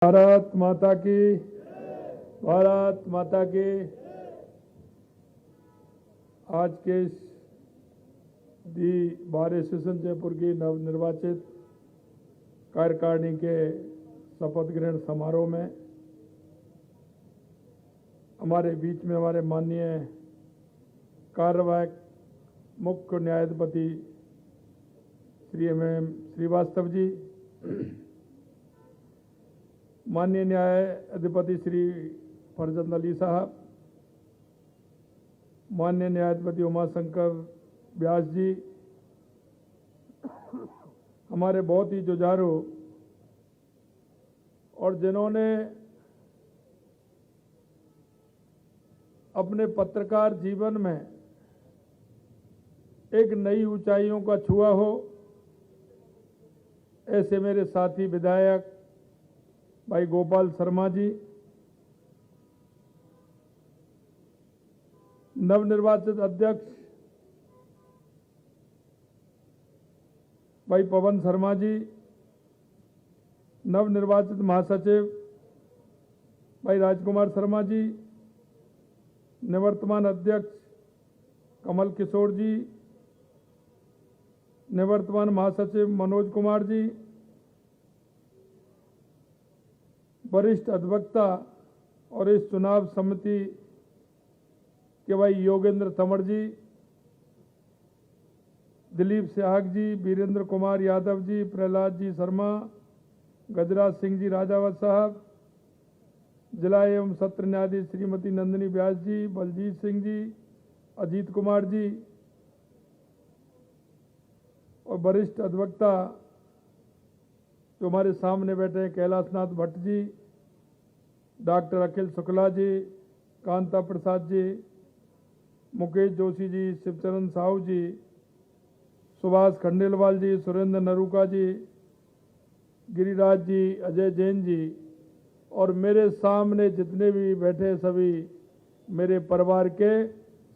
भारत माता की, भारत माता की। आज के इस दी बार एसोसिएशन जयपुर की नवनिर्वाचित कार्यकारिणी के शपथ ग्रहण समारोह में हमारे बीच में हमारे माननीय कार्यवाहक मुख्य न्यायाधिपति श्री एम श्रीवास्तव जी, माननीय न्यायाधिपति श्री फरजंद अली साहब, माननीय न्यायाधिपति उमाशंकर व्यास जी, हमारे बहुत ही जुझारू और जिन्होंने अपने पत्रकार जीवन में एक नई ऊंचाइयों का छुआ हो, ऐसे मेरे साथी विधायक भाई गोपाल शर्मा जी, नवनिर्वाचित अध्यक्ष भाई पवन शर्मा जी, नवनिर्वाचित महासचिव भाई राजकुमार शर्मा जी, निवर्तमान अध्यक्ष कमल किशोर जी, निवर्तमान महासचिव मनोज कुमार जी, वरिष्ठ अधिवक्ता और इस चुनाव समिति के भाई योगेंद्र तंवर जी, दिलीप सिहाग जी, वीरेंद्र कुमार यादव जी, प्रहलाद जी शर्मा, गजराज सिंह जी राजावत साहब, जिला एवं सत्र न्यायाधीश श्रीमती नंदिनी व्यास जी, बलजीत सिंह जी, अजीत कुमार जी और वरिष्ठ अधिवक्ता जो हमारे सामने बैठे हैं कैलाशनाथ भट्ट जी, डॉक्टर अखिल शुक्ला जी, कांता प्रसाद जी, मुकेश जोशी जी, शिवचरण साहू जी, सुभाष खंडेलवाल जी, सुरेंद्र नरूका जी, गिरिराज जी, अजय जैन जी और मेरे सामने जितने भी बैठे सभी मेरे परिवार के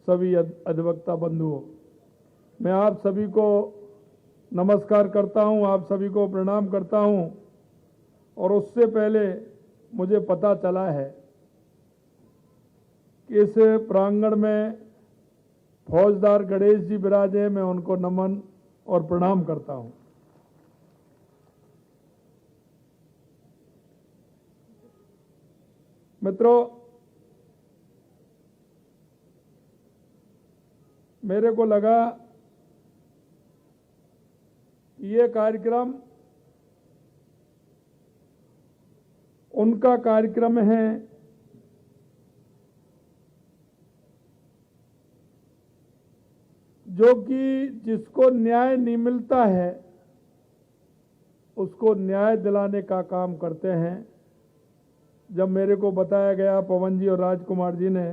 सभी अधिवक्ता बंधुओं, मैं आप सभी को नमस्कार करता हूं, आप सभी को प्रणाम करता हूं। और उससे पहले मुझे पता चला है कि इस प्रांगण में फौजदार गणेश जी विराजे, मैं उनको नमन और प्रणाम करता हूं। मित्रों, मेरे को लगा ये कार्यक्रम उनका कार्यक्रम है जो कि जिसको न्याय नहीं मिलता है उसको न्याय दिलाने का काम करते हैं। जब मेरे को बताया गया पवन जी और राजकुमार जी ने,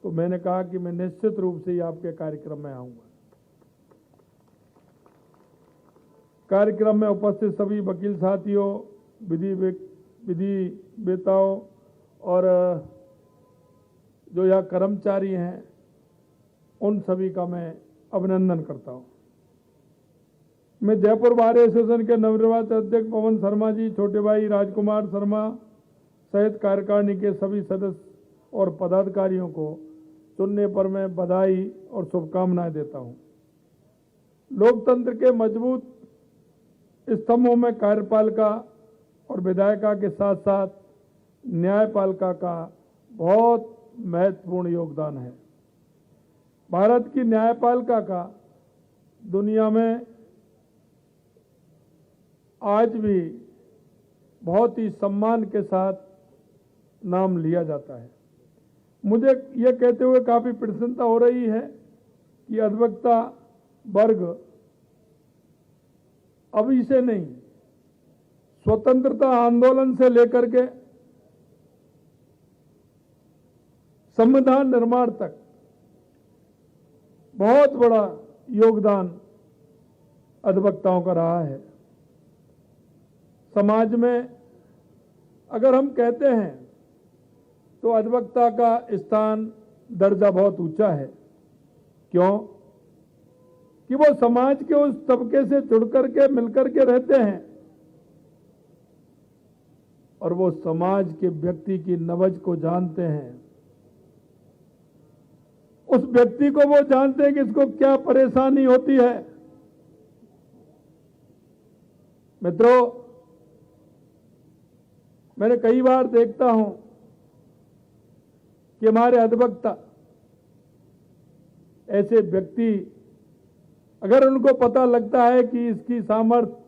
तो मैंने कहा कि मैं निश्चित रूप से ही आपके कार्यक्रम में आऊंगा। कार्यक्रम में उपस्थित सभी वकील साथियों, विधि वेताओं और जो यहाँ कर्मचारी हैं, उन सभी का मैं अभिनंदन करता हूँ। मैं जयपुर बार एसोसिएशन के नवनिर्वाचित अध्यक्ष पवन शर्मा जी, छोटे भाई राजकुमार शर्मा सहित कार्यकारिणी के सभी सदस्य और पदाधिकारियों को चुनने पर मैं बधाई और शुभकामनाएं देता हूँ। लोकतंत्र के मजबूत स्तंभों में कार्यपालिका और विधायिका के साथ साथ न्यायपालिका का बहुत महत्वपूर्ण योगदान है। भारत की न्यायपालिका का दुनिया में आज भी बहुत ही सम्मान के साथ नाम लिया जाता है। मुझे ये कहते हुए काफी प्रसन्नता हो रही है कि अधिवक्ता वर्ग अभी से नहीं, स्वतंत्रता आंदोलन से लेकर के संविधान निर्माण तक बहुत बड़ा योगदान अधिवक्ताओं का रहा है। समाज में अगर हम कहते हैं तो अधिवक्ता का स्थान, दर्जा बहुत ऊंचा है। क्यों? कि वो समाज के उस तबके से जुड़ करके मिलकर के रहते हैं और वो समाज के व्यक्ति की नब्ज को जानते हैं। उस व्यक्ति को वो जानते हैं कि इसको क्या परेशानी होती है। मित्रों, मैंने कई बार देखता हूं कि हमारे अधिवक्ता ऐसे व्यक्ति, अगर उनको पता लगता है कि इसकी सामर्थ्य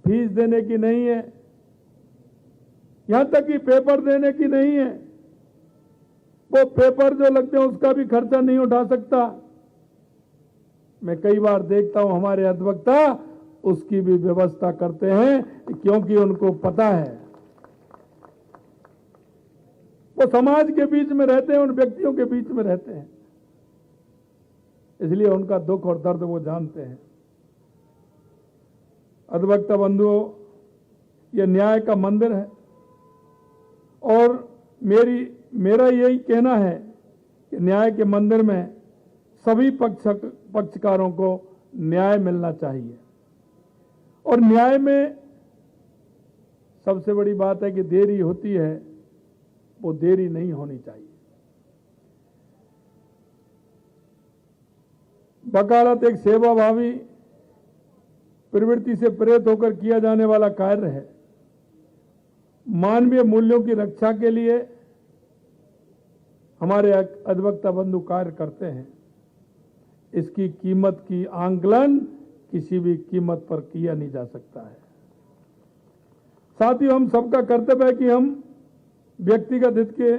फीस देने की नहीं है, यहां तक कि पेपर देने की नहीं है, वो पेपर जो लगते हैं उसका भी खर्चा नहीं उठा सकता, मैं कई बार देखता हूं हमारे अधिवक्ता उसकी भी व्यवस्था करते हैं, क्योंकि उनको पता है वो समाज के बीच में रहते हैं, उन व्यक्तियों के बीच में रहते हैं, इसलिए उनका दुख और दर्द वो जानते हैं। अधिवक्ता बंधुओं, ये न्याय का मंदिर है और मेरा यही कहना है कि न्याय के मंदिर में सभी पक्षकारों को न्याय मिलना चाहिए। और न्याय में सबसे बड़ी बात है कि देरी होती है, वो देरी नहीं होनी चाहिए। वकालत एक सेवाभावी प्रवृत्ति से प्रेरित होकर किया जाने वाला कार्य है। मानवीय मूल्यों की रक्षा के लिए हमारे अधिवक्ता बंधु कार्य करते हैं। इसकी कीमत की आंकलन किसी भी कीमत पर किया नहीं जा सकता है। साथ ही हम सबका कर्तव्य है कि हम व्यक्तिगत हित के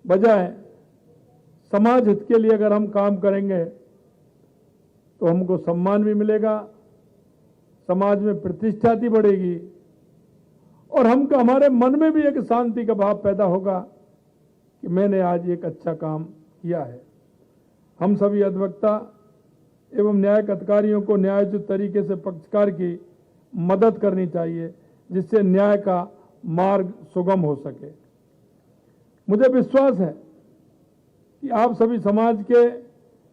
बजाय समाज हित के लिए अगर हम काम करेंगे तो हमको सम्मान भी मिलेगा, समाज में प्रतिष्ठा भी बढ़ेगी और हमारे मन में भी एक शांति का भाव पैदा होगा कि मैंने आज एक अच्छा काम किया है। हम सभी अधिवक्ता एवं न्यायिक अधिकारियों को न्यायोचित तरीके से पक्षकार की मदद करनी चाहिए, जिससे न्याय का मार्ग सुगम हो सके। मुझे विश्वास है कि आप सभी समाज के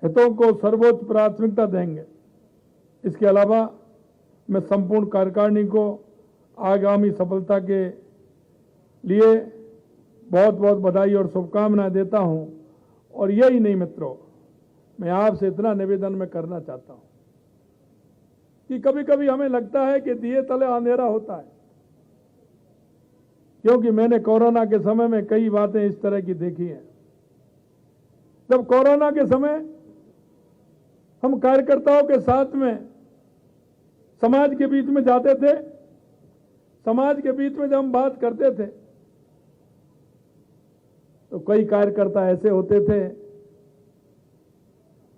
हितों को सर्वोच्च प्राथमिकता देंगे। इसके अलावा मैं संपूर्ण कार्यकारिणी को आगामी सफलता के लिए बहुत बहुत बधाई और शुभकामनाएं देता हूं। और यही नहीं मित्रों, मैं आपसे इतना निवेदन मैं करना चाहता हूं कि कभी कभी हमें लगता है कि दिए तले अंधेरा होता है, क्योंकि मैंने कोरोना के समय में कई बातें इस तरह की देखी हैं। जब कोरोना के समय हम कार्यकर्ताओं के साथ में समाज के बीच में जाते थे, समाज के बीच में जब हम बात करते थे तो कई कार्यकर्ता ऐसे होते थे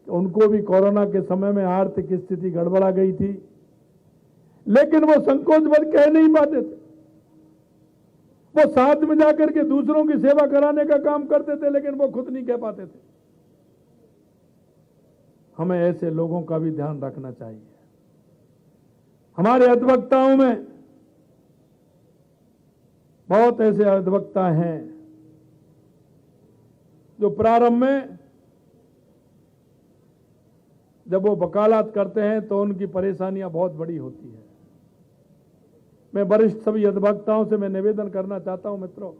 कि उनको भी कोरोना के समय में आर्थिक स्थिति गड़बड़ा गई थी, लेकिन वो संकोचवश कह नहीं पाते थे। वो साथ में जाकर के दूसरों की सेवा कराने का काम करते थे, लेकिन वो खुद नहीं कह पाते थे। हमें ऐसे लोगों का भी ध्यान रखना चाहिए। हमारे अधिवक्ताओं में बहुत ऐसे अधिवक्ता हैं जो प्रारंभ में जब वो वकालत करते हैं तो उनकी परेशानियां बहुत बड़ी होती है। मैं वरिष्ठ सभी अधिवक्ताओं से मैं निवेदन करना चाहता हूं, मित्रों,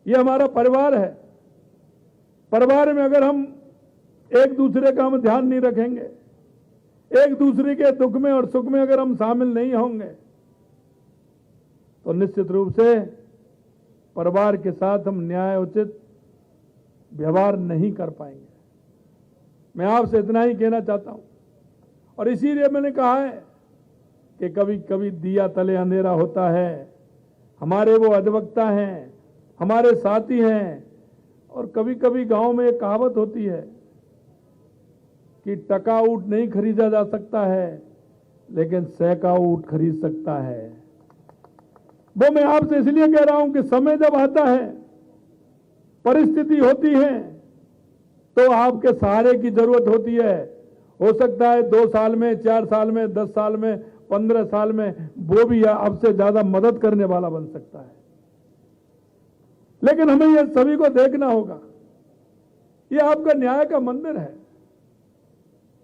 ये हमारा परिवार है। परिवार में अगर हम एक दूसरे का हम ध्यान नहीं रखेंगे, एक दूसरे के दुख में और सुख में अगर हम शामिल नहीं होंगे, तो निश्चित रूप से परिवार के साथ हम न्यायोचित व्यवहार नहीं कर पाएंगे। मैं आपसे इतना ही कहना चाहता हूं। और इसीलिए मैंने कहा है कि कभी कभी दिया तले अंधेरा होता है। हमारे वो अधिवक्ता हैं, हमारे साथी हैं, और कभी कभी गांव में एक कहावत होती है कि टका ऊंट नहीं खरीदा जा सकता है, लेकिन सैका ऊंट खरीद सकता है। वो मैं आपसे इसलिए कह रहा हूं कि समय जब आता है, परिस्थिति होती है, तो आपके सहारे की जरूरत होती है। हो सकता है 2 साल में, 4 साल में, 10 साल में, 15 साल में वो भी आपसे ज्यादा मदद करने वाला बन सकता है। लेकिन हमें यह सभी को देखना होगा। ये आपका न्याय का मंदिर है।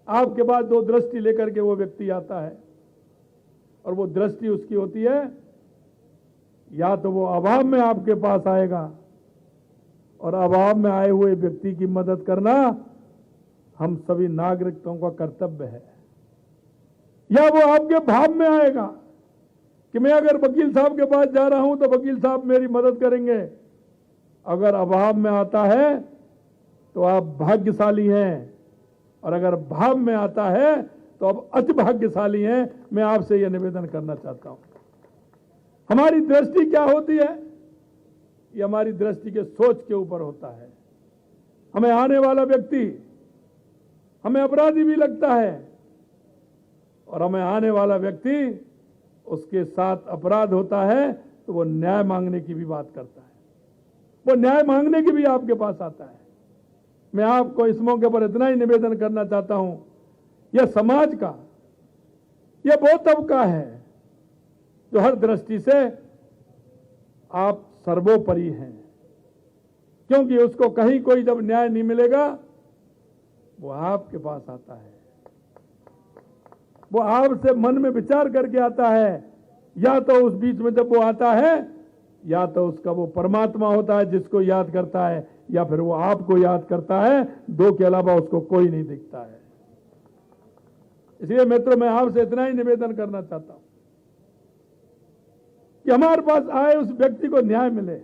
आपके पास 2 दृष्टि लेकर के वो व्यक्ति आता है, और वो दृष्टि उसकी होती है या तो वो अभाव में आपके पास आएगा और अभाव में आए हुए व्यक्ति की मदद करना हम सभी नागरिकों का कर्तव्य है, या वो आपके भाव में आएगा कि मैं अगर वकील साहब के पास जा रहा हूं तो वकील साहब मेरी मदद करेंगे। अगर अभाव में आता है तो आप भाग्यशाली हैं, और अगर भाव में आता है तो आप अति भाग्यशाली हैं। मैं आपसे यह निवेदन करना चाहता हूं। हमारी दृष्टि क्या होती है, ये हमारी दृष्टि के सोच के ऊपर होता है। हमें आने वाला व्यक्ति हमें अपराधी भी लगता है, और हमें आने वाला व्यक्ति उसके साथ अपराध होता है तो वो न्याय मांगने की भी बात करता है, वो न्याय मांगने की भी आपके पास आता है। मैं आपको इस मौके पर इतना ही निवेदन करना चाहता हूं, यह समाज का यह वो तबका है जो हर दृष्टि से आप सर्वोपरि हैं, क्योंकि उसको कहीं कोई जब न्याय नहीं मिलेगा वो आपके पास आता है, वो आपसे मन में विचार करके आता है। या तो उस बीच में जब वो आता है, या तो उसका वो परमात्मा होता है जिसको याद करता है, या फिर वो आपको याद करता है। दो के अलावा उसको कोई नहीं दिखता है। इसलिए मित्रों, मैं आपसे इतना ही निवेदन करना चाहता हूं कि हमारे पास आए उस व्यक्ति को न्याय मिले,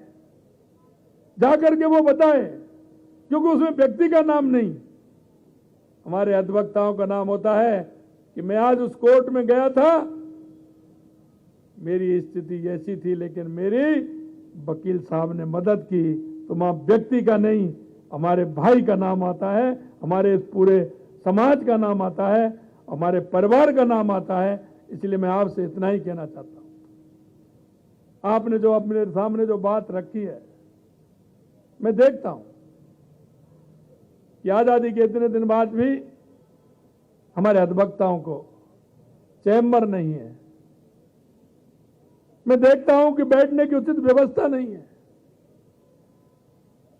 जाकर के वो बताए, क्योंकि उसमें व्यक्ति का नाम नहीं, हमारे अधिवक्ताओं का नाम होता है कि मैं आज उस कोर्ट में गया था, मेरी स्थिति ऐसी थी, लेकिन मेरी वकील साहब ने मदद की। तो वहां व्यक्ति का नहीं, हमारे भाई का नाम आता है, हमारे इस पूरे समाज का नाम आता है, हमारे परिवार का नाम आता है। इसलिए मैं आपसे इतना ही कहना चाहता हूं। आपने जो अपने सामने जो बात रखी है, मैं देखता हूं कि आजादी के इतने दिन बाद भी हमारे अधिवक्ताओं को चैम्बर नहीं है। मैं देखता हूं कि बैठने की उचित व्यवस्था नहीं है।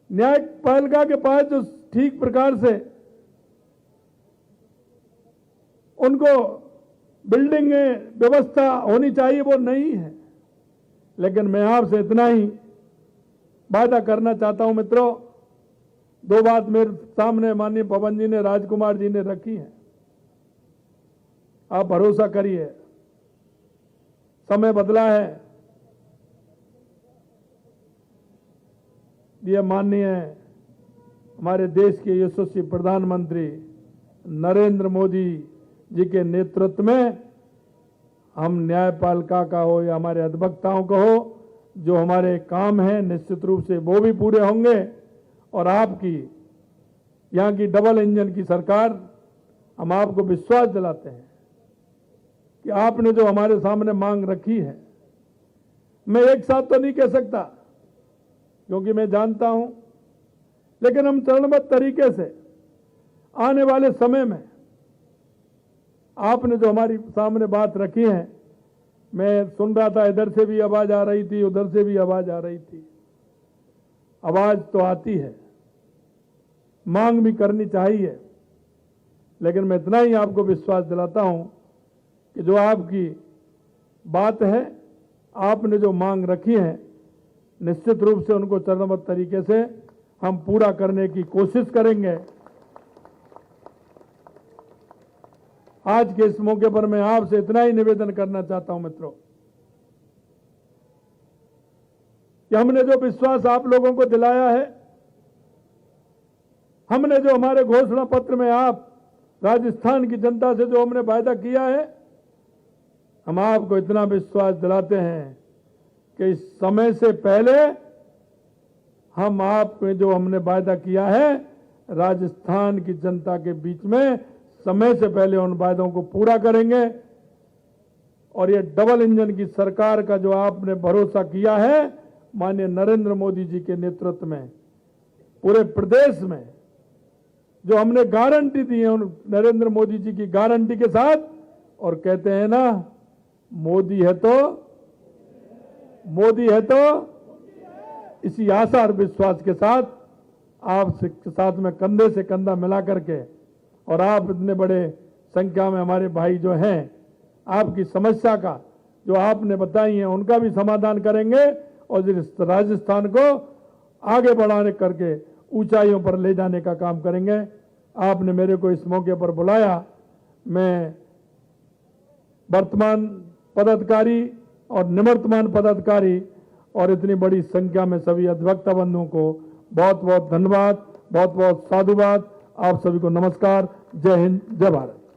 न्यायपालिका के पास जो ठीक प्रकार से उनको बिल्डिंग व्यवस्था होनी चाहिए वो नहीं है। लेकिन मैं आपसे इतना ही वादा करना चाहता हूं मित्रों, दो बात मेरे सामने माननीय पवन जी ने, राजकुमार जी ने रखी है। आप भरोसा करिए, समय बदला है। ये माननीय हमारे देश के यशस्वी प्रधानमंत्री नरेंद्र मोदी जी के नेतृत्व में हम न्यायपालिका का हो या हमारे अधिवक्ताओं का हो, जो हमारे काम हैं निश्चित रूप से वो भी पूरे होंगे। और आपकी यहाँ की डबल इंजन की सरकार, हम आपको विश्वास दिलाते हैं कि आपने जो हमारे सामने मांग रखी है, मैं एक साथ तो नहीं कह सकता क्योंकि मैं जानता हूं, लेकिन हम चरणबद्ध तरीके से आने वाले समय में आपने जो हमारी सामने बात रखी है, मैं सुन रहा था, इधर से भी आवाज आ रही थी, उधर से भी आवाज आ रही थी। आवाज तो आती है, मांग भी करनी चाहिए, लेकिन मैं इतना ही आपको विश्वास दिलाता हूं कि जो आपकी बात है, आपने जो मांग रखी है, निश्चित रूप से उनको चरणबद्ध तरीके से हम पूरा करने की कोशिश करेंगे। आज के इस मौके पर मैं आपसे इतना ही निवेदन करना चाहता हूं मित्रों कि हमने जो विश्वास आप लोगों को दिलाया है, हमने जो हमारे घोषणा पत्र में आप राजस्थान की जनता से जो हमने वायदा किया है, हम आपको इतना विश्वास दिलाते हैं कि इस समय से पहले हम आपको जो हमने वायदा किया है, राजस्थान की जनता के बीच में समय से पहले उन वायदों को पूरा करेंगे। और ये डबल इंजन की सरकार का जो आपने भरोसा किया है माननीय नरेंद्र मोदी जी के नेतृत्व में, पूरे प्रदेश में जो हमने गारंटी दी है, उन नरेंद्र मोदी जी की गारंटी के साथ, और कहते हैं ना, मोदी है तो इसी आशा और विश्वास के साथ आप साथ में कंधे से कंधा मिला करके, और आप इतने बड़े संख्या में हमारे भाई जो हैं, आपकी समस्या का जो आपने बताई हैं उनका भी समाधान करेंगे और इस राजस्थान को आगे बढ़ाने करके ऊंचाइयों पर ले जाने का काम करेंगे। आपने मेरे को इस मौके पर बुलाया, मैं वर्तमान पदाधिकारी और निवर्तमान पदाधिकारी और इतनी बड़ी संख्या में सभी अधिवक्ता बंधुओं को बहुत बहुत धन्यवाद, बहुत बहुत साधुवाद। आप सभी को नमस्कार। जय हिंद, जय भारत।